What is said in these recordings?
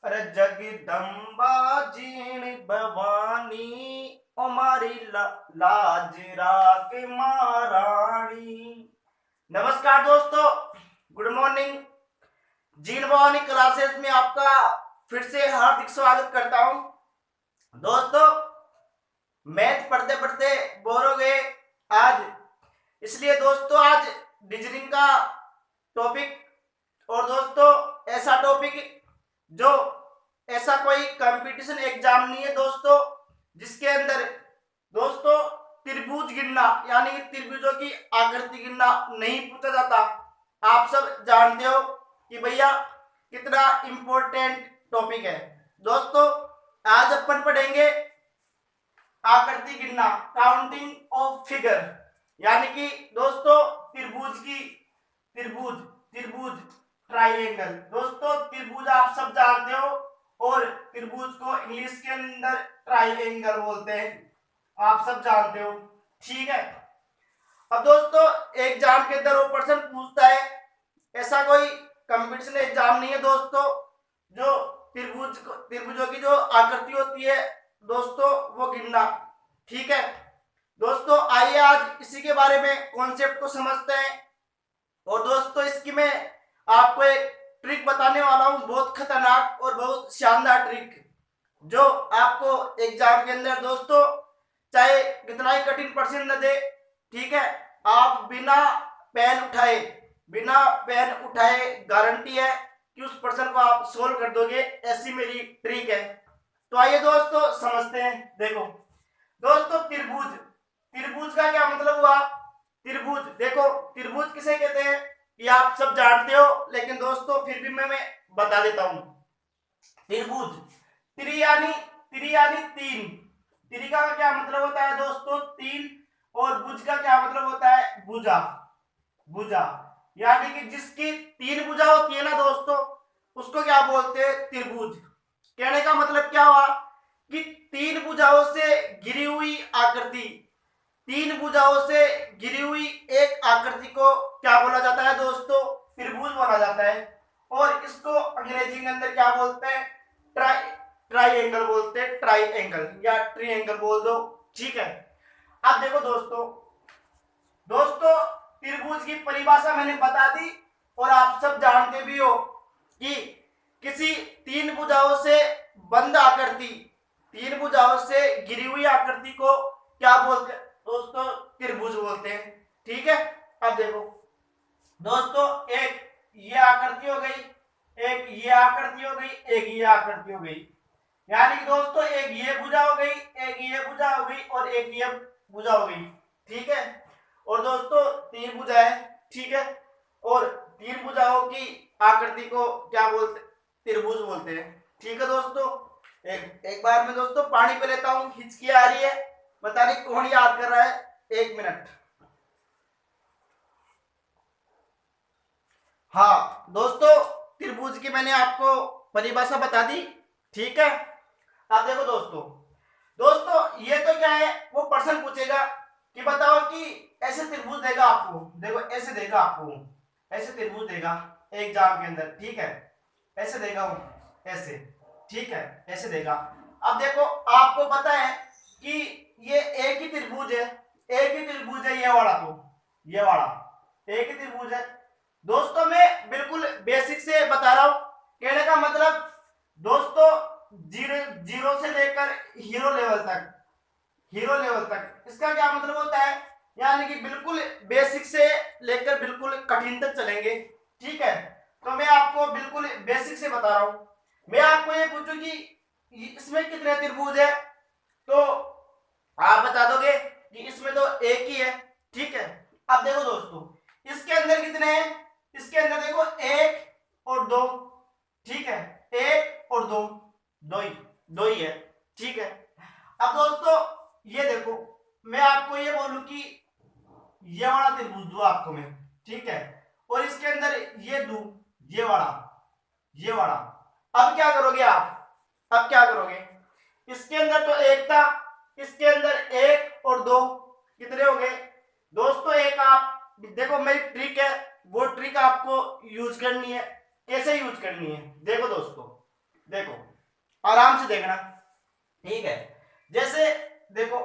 अरे जगदम्बा जीण भवानी हमारी लाज राग महारानी। नमस्कार दोस्तों, गुड मॉर्निंग। जीण भवानी क्लासेस में आपका फिर से हार्दिक स्वागत करता हूं। दोस्तों, मैथ पढ़ते पढ़ते बोर हो गए आज, इसलिए दोस्तों आज रीजनिंग का टॉपिक, और दोस्तों ऐसा टॉपिक जो ऐसा कोई कंपटीशन एग्जाम नहीं है दोस्तों जिसके अंदर दोस्तों त्रिभुज गिनना यानी कि त्रिभुजों की आकृति गिनना नहीं पूछा जाता। आप सब जानते हो कि भैया कितना इंपॉर्टेंट टॉपिक है। दोस्तों आज अपन पढ़ेंगे आकृति गिनना, काउंटिंग ऑफ फिगर, यानी कि दोस्तों त्रिभुज त्रिभुज ट्राइंगल। दोस्तों त्रिभुज आप सब जानते हो और त्रिभुज को इंग्लिश के अंदर ट्राइंगल बोलते हैं, आप सब जानते हो, ठीक है। अब दोस्तों एग्जाम के अंदर वो पर्सन पूछता है, ऐसा कोई कंपटीशन एग्जाम नहीं है दोस्तों जो त्रिभुजों की जो आकृति होती है दोस्तों वो गिनना, ठीक है। दोस्तों आइए आज इसी के बारे में कॉन्सेप्ट को समझते हैं। और दोस्तों इसकी मैं आपको एक ट्रिक बताने वाला हूं, बहुत खतरनाक और बहुत शानदार ट्रिक, जो आपको एग्जाम के अंदर दोस्तों चाहे कितना ही कठिन प्रश्न न दे, ठीक है, आप बिना पेन उठाए गारंटी है कि उस प्रश्न को आप सोल्व कर दोगे, ऐसी मेरी ट्रिक है। तो आइए दोस्तों समझते हैं। देखो दोस्तों त्रिभुज का क्या मतलब हुआ। त्रिभुज, देखो त्रिभुज किसे कहते हैं ये आप सब जानते हो, लेकिन दोस्तों फिर भी मैं बता देता हूं। त्रिभुज, त्रि यानी तीन, त्रिका का क्या मतलब होता है दोस्तों तीन, और भुज का क्या मतलब होता है भुजा। भुजा यानी कि जिसकी तीन भुजा होती है ना दोस्तों उसको क्या बोलते हैं त्रिभुज। कहने का मतलब क्या हुआ कि तीन भुजाओं से घिरी हुई आकृति, तीन भुजाओं से घिरी हुई एक आकृति को क्या बोला जाता है दोस्तों त्रिभुज बोला जाता है। और इसको अंग्रेजी के अंदर क्या बोलते हैं ट्राइंगल बोलते हैं, ट्राइंगल या ट्राइंगल बोल दो, ठीक है। अब देखो दोस्तों त्रिभुज की परिभाषा मैंने बता दी और आप सब जानते भी हो कि किसी तीन भुजाओं से बंद आकृति, तीन भुजाओं से घिरी हुई आकृति को क्या बोलते हैं दोस्तों त्रिभुज बोलते हैं, ठीक है। अब देखो दोस्तों एक ये आकृति हो गई, एक ये आकृति हो गई, एक ये आकृति हो गई, यानी कि दोस्तों एक ये भुजा हो गई, एक ये भुजा हो गई और एक ये भुजा हो गई, ठीक है। और दोस्तों तीन भुजा है, ठीक है, और तीन भुजाओं की आकृति को क्या बोलते त्रिभुज बोलते हैं, ठीक है दोस्तों। एक बार मैं दोस्तों पानी पे लेता हूँ, हिचकी आ रही है, पता नहीं कौन याद कर रहा है, एक मिनट। हाँ दोस्तों त्रिभुज की मैंने आपको परिभाषा बता दी, ठीक है। अब देखो दोस्तों ये तो क्या है, वो प्रश्न पूछेगा कि बताओ कि ऐसे त्रिभुज देगा आपको, देखो ऐसे देगा आपको, ऐसे त्रिभुज देगा एग्जाम के अंदर, ठीक है, ऐसे देगा ऐसे, ठीक है, ऐसे देगा। अब देखो आपको पता है कि ये एक ही त्रिभुज है, एक ही त्रिभुज है, ये वाला, तो ये वाला एक ही त्रिभुज है दोस्तों। मैं बिल्कुल बेसिक से बता रहा हूं, कहने का मतलब दोस्तों जीरो से लेकर हीरो लेवल तक इसका क्या मतलब होता है, यानी कि बिल्कुल बेसिक से लेकर बिल्कुल कठिन तक चलेंगे, ठीक है। तो मैं आपको बिल्कुल बेसिक से बता रहा हूं। मैं आपको ये पूछूं कि इसमें कितने त्रिभुज है, तो आप बता दोगे कि इसमें तो एक ही है, ठीक है। अब देखो दोस्तों इसके अंदर कितने हैं, इसके अंदर देखो एक और दो, ठीक है, एक और दो, दो ही है, ठीक है। अब दोस्तों ये देखो मैं आपको ये बोलूं कि ये वाला त्रिभुज दूं आपको मैं, ठीक है, और इसके अंदर ये दूं, ये वाला। अब क्या करोगे आप, अब क्या करोगे, इसके अंदर तो एक था, इसके अंदर एक और दो, कितने हो गए दोस्तों एक। आप देखो मेरी ट्रिक है, वो ट्रिक आपको यूज करनी है। कैसे यूज करनी है देखो दोस्तों, देखो आराम से देखना, ठीक है। जैसे देखो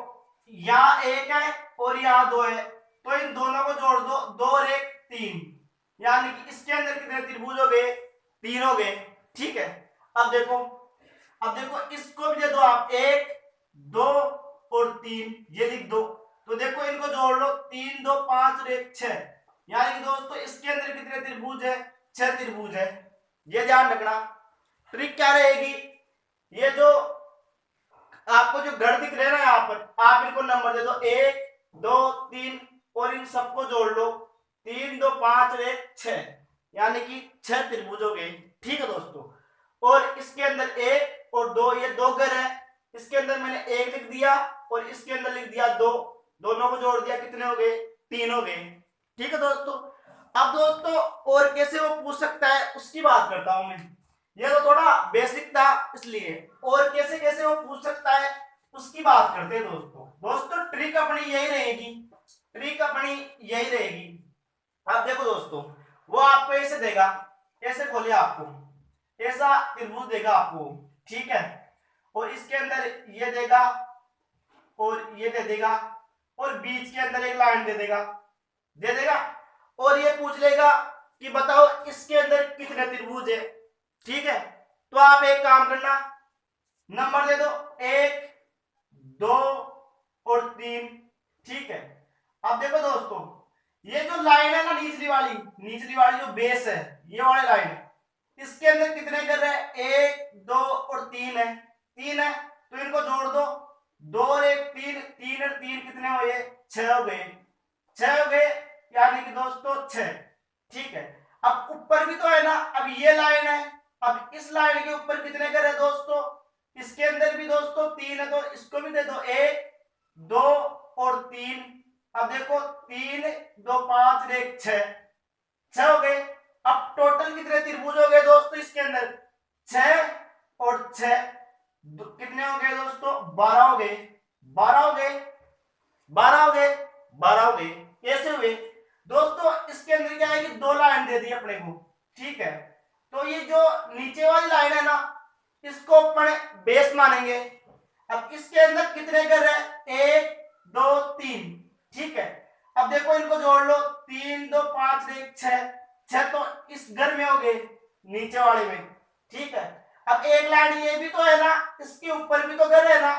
यहाँ एक है और यहाँ दो है, तो इन दोनों को जोड़ दो, दो और एक तीन, यानी कि इसके अंदर कितने त्रिभुज हो गए, तीन हो गए, ठीक है। अब देखो, अब देखो इसको भी दे दो आप, एक दो और तीन, ये लिख दो। तो देखो इनको जोड़ लो, तीन दो पांच और एक छह, यानी कि दोस्तों इसके अंदर कितने त्रिभुज है, छह त्रिभुज है। ये ध्यान रखना। ट्रिक क्या रहेगी, ये जो आपको जो घर दिख रहे हैं ना यहाँ पर, आप इनको नंबर दे दो, एक दो तीन और इन सबको जोड़ लो, तीन दो पांच और एक छह, यानी कि छह त्रिभुज हो गए, ठीक है दोस्तों। और इसके अंदर एक और दो, ये दो घर है, इसके अंदर मैंने एक लिख दिया और इसके अंदर लिख दिया दो, दोनों को जोड़ दिया, कितने हो गए, तीन हो गए, ठीक है दोस्तों। अब दोस्तों और कैसे वो पूछ सकता है उसकी बात करता हूं मैं, ये तो थोड़ा बेसिक था इसलिए, और कैसे कैसे वो पूछ सकता है उसकी बात करते हैं दोस्तों। दोस्तों ट्रिक अपनी यही रहेगी, ट्रिक अपनी यही रहेगी। अब देखो दोस्तों, वो आपको ऐसे देगा, ऐसे खोलिए, आपको ऐसा त्रिभुज देगा आपको, ठीक है, और इसके अंदर ये देगा और ये दे देगा और बीच के अंदर एक लाइन दे देगा, दे देगा, और ये पूछ लेगा कि बताओ इसके अंदर कितने त्रिभुज है, ठीक है। तो आप एक काम करना, नंबर दे दो, एक दो और तीन, ठीक है। अब देखो दोस्तों, ये जो लाइन है ना निचली वाली जो बेस है, ये वाली लाइन, इसके अंदर कितने कर रहे हैं, एक दो और तीन है, तीन है, तो इनको जोड़ दो, दो और एक तीन, तीन और तीन कितने हुए, छह हो गए, छह हो गए, यानी कि दोस्तों छह, ठीक है। अब ऊपर भी तो है ना, अब ये लाइन है, अब इस लाइन के ऊपर कितने कर रहे दोस्तों, इसके अंदर भी दोस्तों तीन है, तो इसको भी दे दो, एक दो और तीन। अब देखो तीन दो पांच एक छह, छह हो गए। अब टोटल कितने त्रिभुज हो गए दोस्तों इसके अंदर, छह और छह, कितने हो गए दोस्तों, 12 हो गए, 12 हो गए, 12 हो गए, 12 हो गए। कैसे हुए दोस्तों, इसके अंदर क्या है कि दो लाइन दे दी अपने को, ठीक है। तो ये जो नीचे वाली लाइन है ना, इसको अपन बेस मानेंगे। अब इसके अंदर कितने घर है, एक दो तीन, ठीक है। अब देखो इनको जोड़ लो, तीन दो पांच एक छह, छह तो इस घर में हो गए, नीचे वाले में, ठीक है। अब एक लाइन ये भी तो है ना, इसके ऊपर भी तो घर है ना,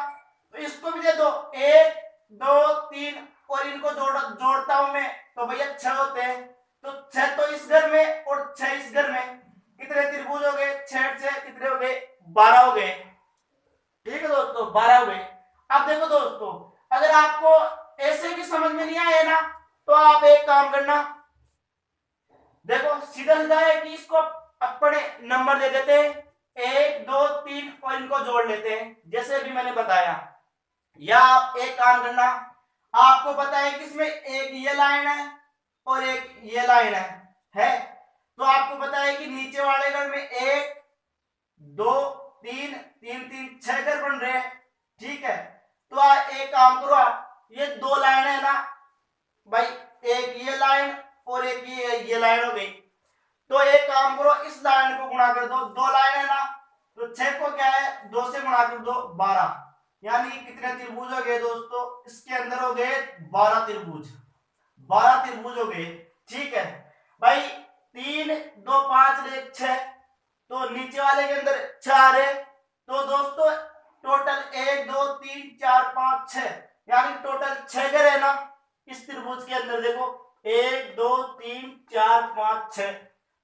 तो इसको भी दे दो, एक दो तीन और इनको जोड़ता हूं मैं, तो भैया छह होते हैं, तो छह तो इस घर में और छह इस घर में, कितने त्रिभुज हो गए, छह छह कितने हो गए, 12 हो गए, ठीक है दोस्तों, 12 हो गए। अब देखो दोस्तों, अगर आपको ऐसे भी समझ में नहीं आए ना, तो आप एक काम करना, देखो सीधा सीधा है कि इसको अपने नंबर दे देते हैं, एक दो तीन और इनको जोड़ लेते हैं, जैसे अभी मैंने बताया। या आप एक काम करना, आपको पता है कि इसमें एक ये लाइन है और एक ये लाइन है, तो आपको पता है कि नीचे वाले घर में एक दो तीन तीन तीन छह घर बन रहे हैं, ठीक है। तो एक काम करो, ये दो लाइन है ना भाई, एक ये लाइन और एक ये लाइन हो गई, तो एक काम करो, इस लाइन को गुणा कर दो, दो लाइन है ना, तो छह को क्या है, दो से गुणा कर दो, 12, यानी कि कितने त्रिभुज हो गए दोस्तों, इसके अंदर हो गए 12 त्रिभुज, 12 त्रिभुज हो गए, ठीक है भाई। तीन दो पांच एक छह, तो नीचे वाले के अंदर चार है, तो दोस्तों टोटल एक दो तीन चार पांच छह, यानी टोटल छह घर है ना इस त्रिभुज के अंदर। देखो एक दो तीन चार पांच छह,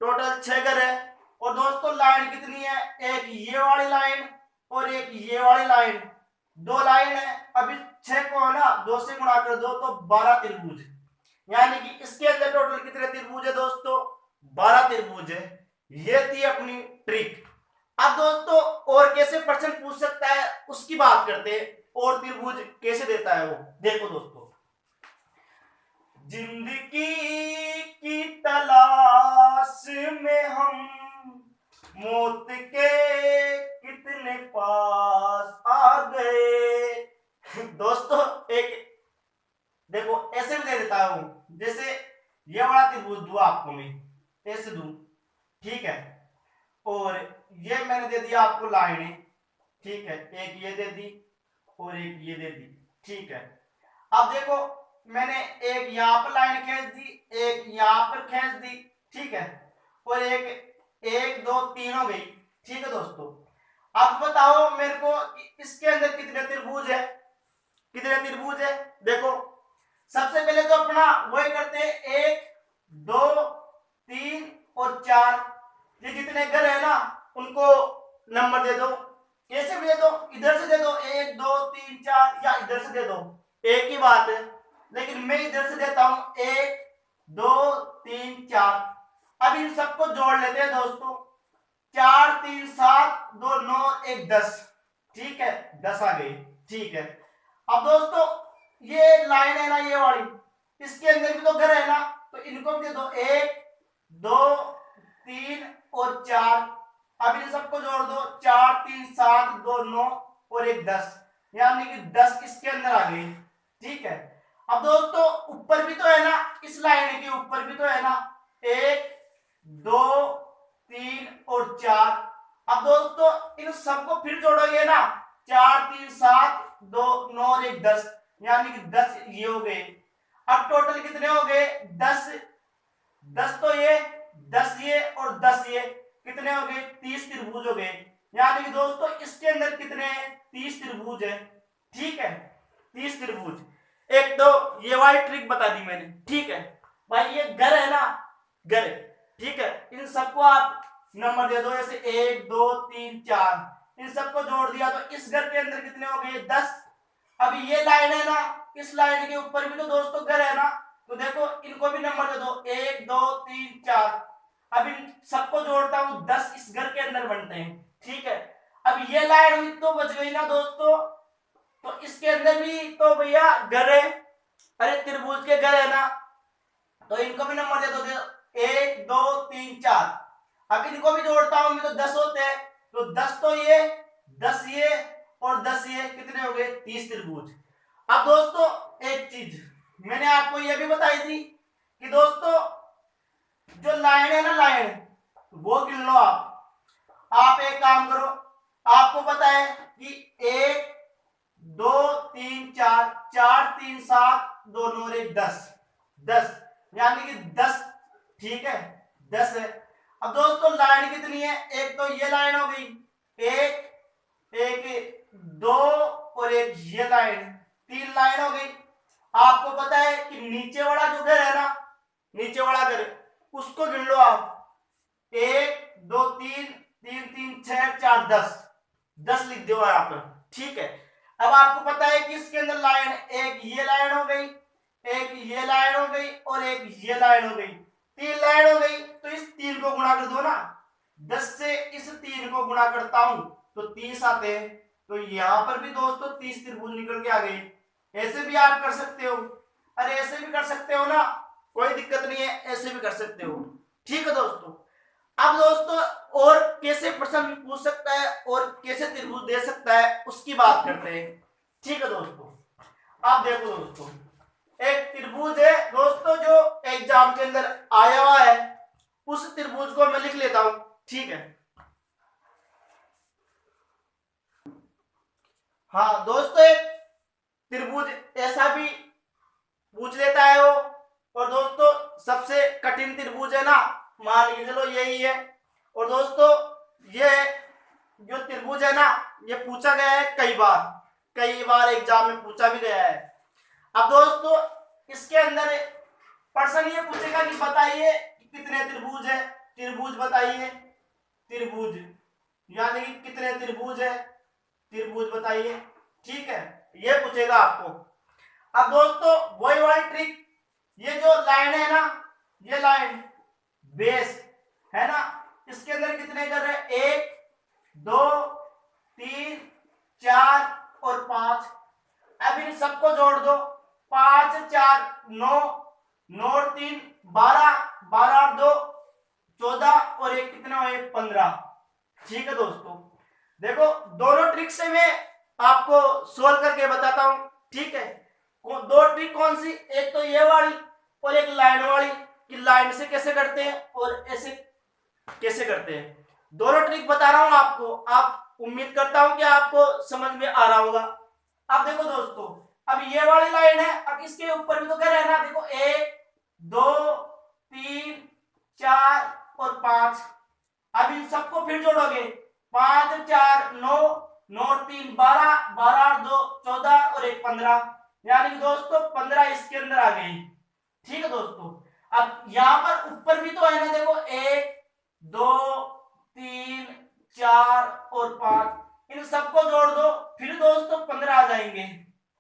टोटल छह घर है। और दोस्तों लाइन कितनी है, एक ये वाली लाइन और एक ये वाली लाइन, दो लाइन है। अभी छह को है ना दो से गुणा कर दो, तो 12 त्रिभुज, यानी कि इसके अंदर टोटल कितने त्रिभुज है दोस्तों, 12 त्रिभुज है। ये थी अपनी ट्रिक। अब दोस्तों और कैसे प्रश्न पूछ सकता है उसकी बात करते हैं, और त्रिभुज कैसे देता है वो। देखो दोस्तों, जिंदगी की तलाश में हम मौत के कितने पास आ गए। दोस्तों एक देखो ऐसे भी दे देता हूं, जैसे ये वाला त्रिभुज दूं आपको मैं, ऐसे दूं, ठीक है। और ये मैंने दे दिया आपको लाइनें, ठीक है, एक ये दे दी और एक ये दे दी, ठीक है। अब देखो मैंने एक यहाँ पर लाइन खींच दी, एक यहाँ पर खींच दी, ठीक है, और एक दो तीन हो गई, ठीक है दोस्तों। अब बताओ मेरे को इसके अंदर कितने त्रिभुज है, कितने त्रिभुज है। देखो सबसे पहले तो अपना वही करते हैं, एक दो तीन और चार, ये जितने घर है ना उनको नंबर दे दो, कैसे भी दे दो, इधर से दे दो एक दो तीन चार, या इधर से दे दो, एक ही बात है, लेकिन मैं इधर से देता हूं एक दो तीन चार। अब इन सबको जोड़ लेते हैं दोस्तों, चार तीन सात दो नौ एक 10, ठीक है, 10 आ गई, ठीक है। अब दोस्तों ये लाइन है ना ये वाली, इसके अंदर भी तो घर है ना, तो इनको भी दे दो एक दो तीन और चार। अब इन सबको जोड़ दो, चार तीन सात दो नौ और एक 10, यानी कि 10 इसके अंदर आ गई, ठीक है। अब दोस्तों ऊपर भी तो है ना, इस लाइन के ऊपर भी तो है ना, एक दो तीन और चार। अब दोस्तों इन सबको फिर जोड़ोगे ना, चार तीन सात दो नौ और एक 10, यानी कि 10 ये हो गए। अब टोटल कितने हो गए, 10, 10 तो ये 10 ये और 10 ये, कितने हो गए, 30 त्रिभुज हो गए। यानी कि दोस्तों इसके अंदर कितने हैं, 30 त्रिभुज है, ठीक है, 30 त्रिभुज। एक तो ये वाली ट्रिक बता दी मैंने, ठीक है भाई। ये घर है ना, घर, ठीक है, इन सबको आप नंबर दे दो, जैसे एक दो तीन चार, इन सबको जोड़ दिया तो इस घर के अंदर कितने हो गए, 10। अभी ये लाइन है ना, इस लाइन के ऊपर भी तो दोस्तों घर है ना, तो देखो इनको भी नंबर दे दो, एक दो तीन चार। अब इन सबको जोड़ता हूं, 10 इस घर के अंदर बनते हैं, ठीक है। अब ये लाइन हुई तो बच गई ना दोस्तों, तो इसके अंदर भी तो भैया घर है, अरे त्रिभुज के घर है ना, तो इनको भी नंबर दे दो, एक दो तीन चार। अब इनको भी जोड़ता हूं मैं तो 10 होते हैं, तो 10 तो ये 10 ये और 10 ये, कितने हो गए, 30 त्रिभुज। अब दोस्तों एक चीज मैंने आपको यह भी बताई थी कि दोस्तों जो लाइन है ना, लाइन वो गिन लो आप एक काम करो, आपको पता है कि एक दो तीन चार, चार तीन सात दो नौ एक 10, 10 यानी कि 10, ठीक है, 10 है। अब दोस्तों लाइन कितनी है, एक तो ये लाइन हो गई, एक दो और एक ये लाइन, 3 लाइन हो गई। आपको पता है कि नीचे वाला जो घर है ना, नीचे वाला घर उसको गिन लो आप, एक दो तीन तीन तीन छह चार 10, 10 लिख दो यहाँ पर, ठीक है। अब आपको पता है कि इसके अंदर लाइन, एक ये लाइन हो गई, एक ये लाइन हो गई और एक ये लाइन हो गई, 3 लाइन हो गई। तो इस 3 को गुणा कर दो ना, 10 से इस 3 को गुणा करता हूं तो 30 आते हैं, तो यहां पर भी दोस्तों 30 त्रिभुज निकल के आ गए। ऐसे भी आप कर सकते हो, अरे ऐसे भी कर सकते हो ना, कोई दिक्कत नहीं है, ऐसे भी कर सकते हो, ठीक है दोस्तों। अब दोस्तों और कैसे प्रश्न पूछ सकता है और कैसे त्रिभुज दे सकता है उसकी बात करते हैं, ठीक है दोस्तों। आप देखो दोस्तों, एक त्रिभुज है दोस्तों जो एग्जाम के अंदर आया हुआ है, उस त्रिभुज को मैं लिख लेता हूं, ठीक है। हाँ दोस्तों एक त्रिभुज ऐसा भी पूछ लेता है वो, और दोस्तों सबसे कठिन त्रिभुज है ना, मान लीजिए चलो यही है। और दोस्तों ये जो त्रिभुज है ना, ये पूछा गया है कई बार एग्जाम में पूछा भी गया है। अब दोस्तों इसके अंदर प्रश्न ये पूछेगा कि बताइए कितने त्रिभुज है, त्रिभुज बताइए, त्रिभुज यानी कि कितने त्रिभुज है, त्रिभुज बताइए, ठीक है, ये पूछेगा आपको। अब दोस्तों वही वाली ट्रिक, ये जो लाइन है ना, ये लाइन बेस है ना, इसके अंदर कितने घर है, एक दो तीन चार और 5। अब इन सबको जोड़ दो, 5 4 9, 9 और 3 12, 12 और 2 14 और एक कितना हुए 15, ठीक है दोस्तों। देखो दोनों ट्रिक से मैं आपको सोल्व करके बताता हूं, ठीक है। दो ट्रिक कौन सी, एक तो ये वाली और एक लाइन वाली, कि लाइन से कैसे करते हैं और ऐसे कैसे करते हैं। दोनों ट्रिक बता रहा हूं आपको, आप उम्मीद करता हूं कि आपको समझ में आ रहा होगा। अब देखो दोस्तों, अब ये वाली लाइन है, अब इसके ऊपर भी तो क्या रहना, देखो 1 2 3 4 और 5। अब इन सबको फिर जोड़ोगे, 5 4 9 9 3 12 12 2 14 और 1 15, यानी कि दोस्तों 15 इसके अंदर आ गई। ठीक है दोस्तों, अब यहां पर ऊपर भी तो है ना, देखो 1 2 3 4 और 5, इन सबको जोड़ दो, फिर दोस्तों 15 आ जाएंगे।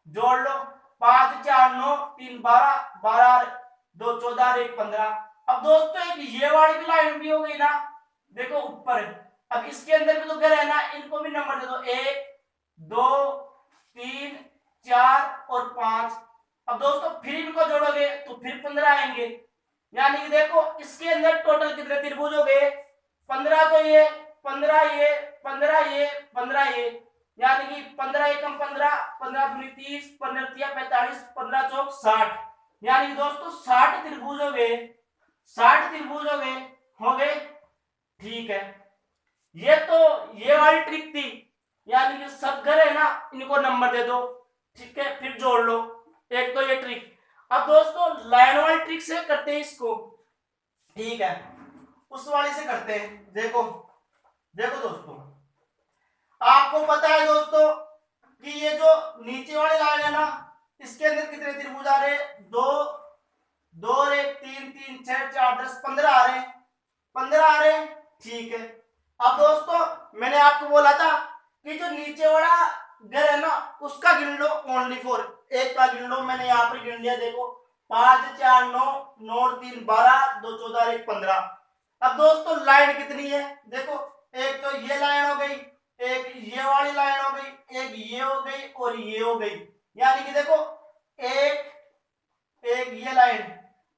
जोड़ लो, 5 4 9 3 12 12 2 14 1 15। अब दोस्तों एक ये वाली भी लाइन भी हो गई ना, देखो ऊपर। अब इसके अंदर भी तो क्या है ना, इनको भी नंबर दे दो, 1 2 3 4 और 5। अब दोस्तों फिर इनको जोड़ोगे तो फिर 15 आएंगे, यानी कि देखो इसके अंदर टोटल कितने त्रिभुज हो गए, 15 तो ये 15 ये 15 ये 15 ये, यानी कि 15 एकम 15 15 दूनी 30 15 तिया 45 15 चौक 60, यानी कि दोस्तों 60 त्रिभुज हो गए। 60 त्रिभुज हो गए। ठीक है, ये तो ये वाली ट्रिक थी, यानी कि सब घर है ना, इनको नंबर दे दो। ठीक है, फिर जोड़ लो, एक तो ये ट्रिक। अब दोस्तों लाइन वाली ट्रिक से करते हैं इसको। ठीक है, उस वाली से करते हैं। देखो देखो दोस्तों, आपको पता है दोस्तों कि ये जो नीचे वाली लाइन है ना, इसके अंदर कितने त्रिभुज आ रहे, 2 2 और 1 3 3 6 4 10 15 आ रहे हैं, 15 आ रहे हैं। ठीक है, अब दोस्तों मैंने आपको बोला था कि जो नीचे वाला घर है ना, उसका गिन लो ओनली फॉर, एक का गिन लो। मैंने यहाँ पर गिन लिया, देखो 5 4 9 9 3 12 2 14 1 15। अब दोस्तों लाइन कितनी है, देखो एक तो ये लाइन हो गई, एक ये वाली लाइन हो गई, एक ये हो गई और ये हो गई, यानी कि देखो एक एक ये लाइन,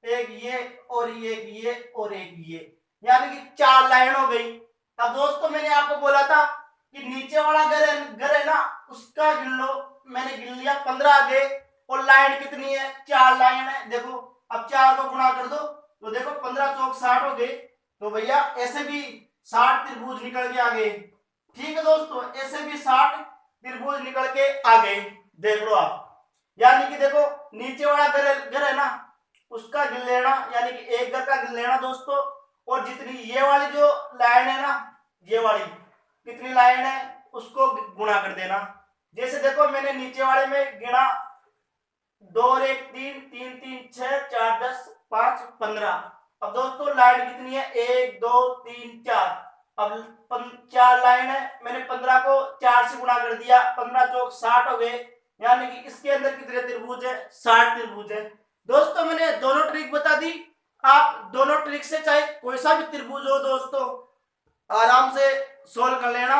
एक ये और ये और एक ये, यानी कि 4 लाइन हो गई। अब दोस्तों मैंने आपको बोला था कि नीचे वाला घर है ना, उसका गिन लो। मैंने गिन लिया, 15 आ गए, और लाइन कितनी है, 4 लाइन है। देखो अब 4 को गुणा कर दो तो देखो 15 चौक 60 हो गए, तो भैया ऐसे भी 60 त्रिभुज निकल के आ गए। ठीक है दोस्तों, ऐसे भी 60 त्रिभुज निकल के आ गए, देख लो आप। यानी कि देखो नीचे वाला घर है ना, उसका गिन लेना, यानी कि एक घर का गिन लेना दोस्तों, और जितनी ये वाली जो लाइन है ना, ये वाली कितनी लाइन है उसको गुणा कर देना। जैसे देखो मैंने नीचे वाले में गिना, 2 और 1 3 3 3 6 4 10 5 15। अब दोस्तों लाइन कितनी है, 1 2 3 4। अब 4 लाइन है, मैंने 15 को 4 से गुणा कर दिया, 15 चौक 60 हो गए, यानी कि इसके अंदर कितने त्रिभुज है, 60 त्रिभुज है। दोस्तों मैंने दोनों ट्रिक बता दी, आप दोनों ट्रिक से चाहे कोई सा भी त्रिभुज हो दोस्तों, आराम से सोल्व कर लेना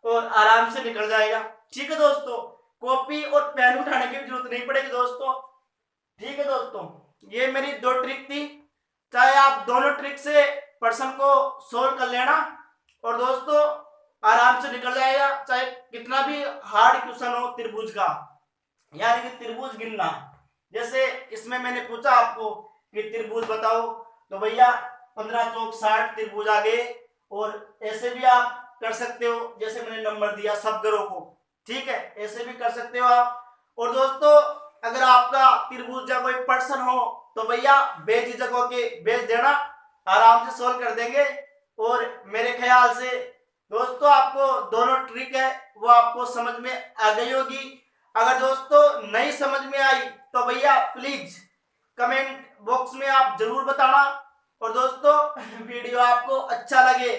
और आराम से निकल जाएगा। ठीक है दोस्तों, कॉपी और पेन उठाने की जरूरत नहीं पड़ेगी दोस्तों। ठीक है दोस्तों, ये मेरी 2 ट्रिक थी, चाहे आप दोनों ट्रिक से प्रश्न को सोल्व कर लेना और दोस्तों आराम से निकल जाएगा, चाहे कितना भी हार्ड क्वेश्चन हो त्रिभुज का, यानी कि त्रिभुज गिनना। जैसे इसमें मैंने पूछा आपको कि त्रिभुज बताओ, तो भैया 15 चौक 60 त्रिभुज आ गए, और ऐसे भी आप कर सकते हो, जैसे मैंने नंबर दिया सब घरों को। ठीक है, ऐसे भी कर सकते हो आप। और दोस्तों अगर आपका त्रिभुज का कोई प्रश्न हो तो भैया बेझिझक होके भेज देना, आराम से सोल्व कर देंगे। और मेरे ख्याल से दोस्तों आपको दोनों ट्रिक है वो आपको समझ में आ गई होगी। अगर दोस्तों नहीं समझ में आई तो भैया प्लीज कमेंट बॉक्स में आप जरूर बताना। और दोस्तों वीडियो आपको अच्छा लगे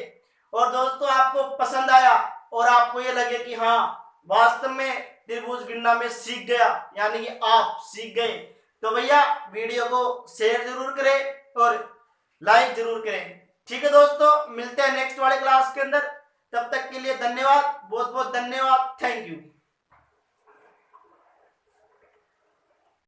और दोस्तों आपको पसंद आया और आपको ये लगे कि हाँ वास्तव में त्रिभुज गिनना में सीख गया, यानी कि आप सीख गए, तो भैया वीडियो को शेयर जरूर करें और लाइक जरूर करें। ठीक है दोस्तों, मिलते हैं नेक्स्ट वाले क्लास के अंदर, तब तक के लिए धन्यवाद, बहुत बहुत धन्यवाद, थैंक यू।